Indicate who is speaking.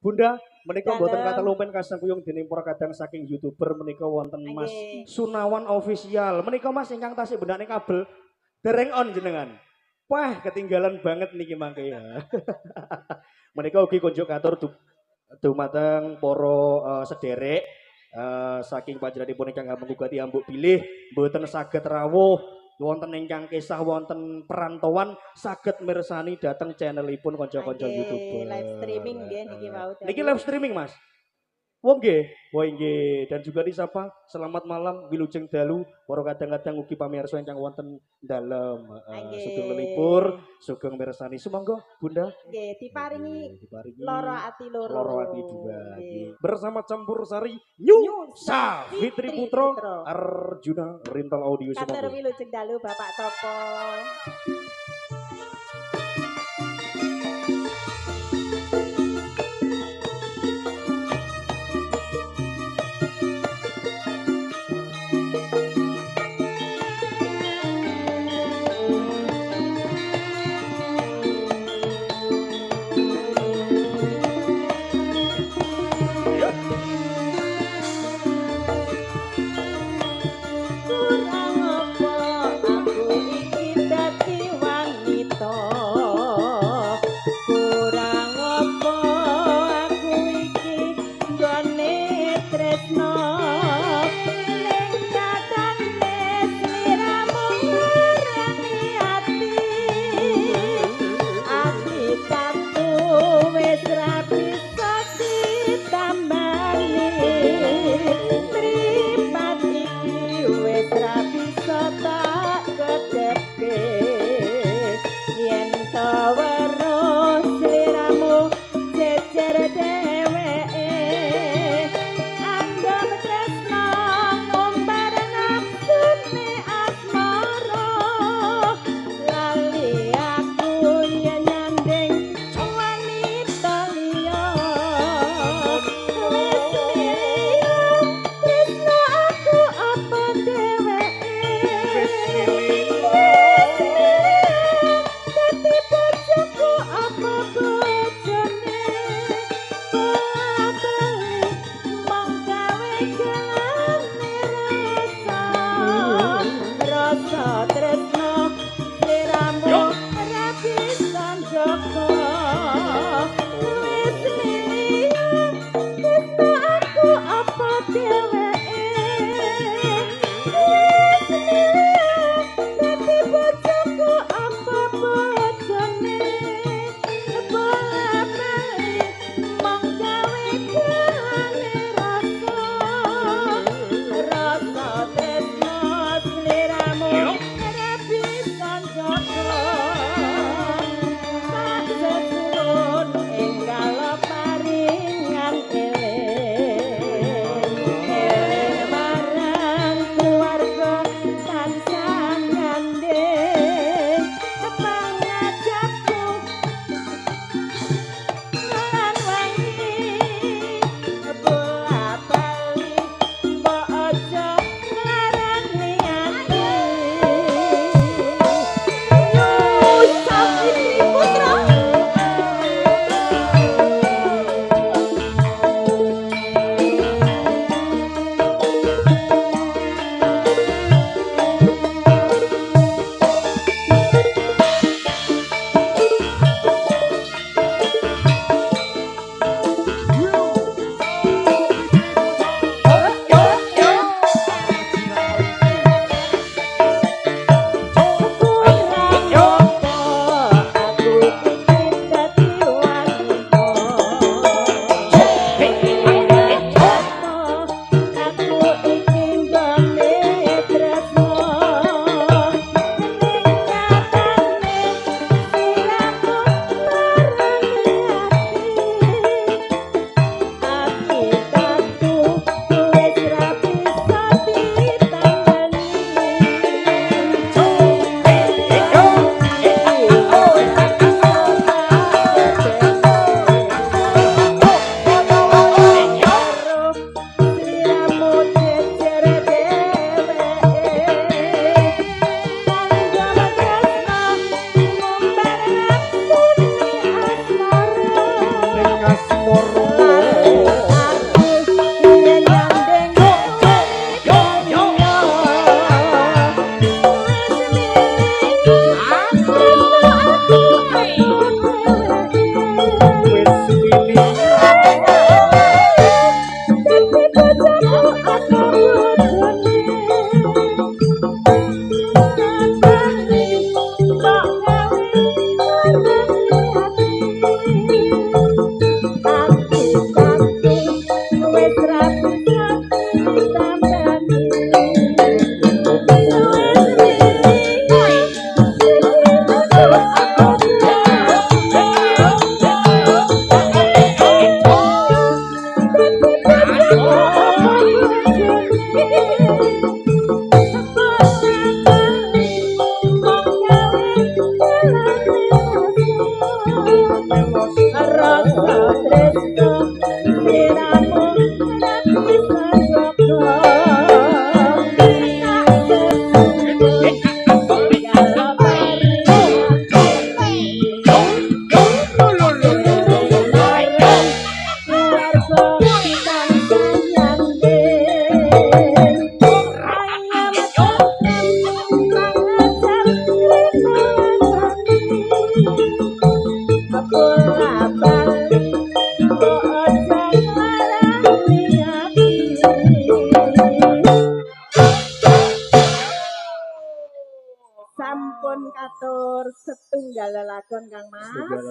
Speaker 1: Bunda, menika mboten kata lumen kasang kuyung dening para kadang saking YouTuber menika wonten Mas Sunawan Official. Menika Mas ingkang tasih bendane kabel dereng on jenengan. Wah, ketinggalan banget niki mangke ya. Menika ugi kunjuk katur dumateng para sederek saking panjenenganipun ingkang menggugati ambuk bilih mboten saged rawuh wonten ingkang kisah wonten perantauan saged mirsani dhateng channelipun kanca-kanca YouTuber.
Speaker 2: Live streaming nggih niki wau.
Speaker 1: Niki live streaming, Mas. Wong nggih, wah nggih dan juga disapa selamat malam wilujeng dalu para kadang-kadang ugi pamirsa ingkang wonten dalem sugeng lelipur, sugeng mirsani sumangga Bunda.
Speaker 2: Nggih, diparingi loro ati loro.
Speaker 1: Loro ati dua. Bersama campur sari New Fitri Putro Arjuna Rental Audio
Speaker 2: sumangga. Katur wilujeng dalu Bapak Topo. Kurang apa aku iki dadi wong tresno siramu rapi sejoko sampun katur setunggal lelakon Kang Mas.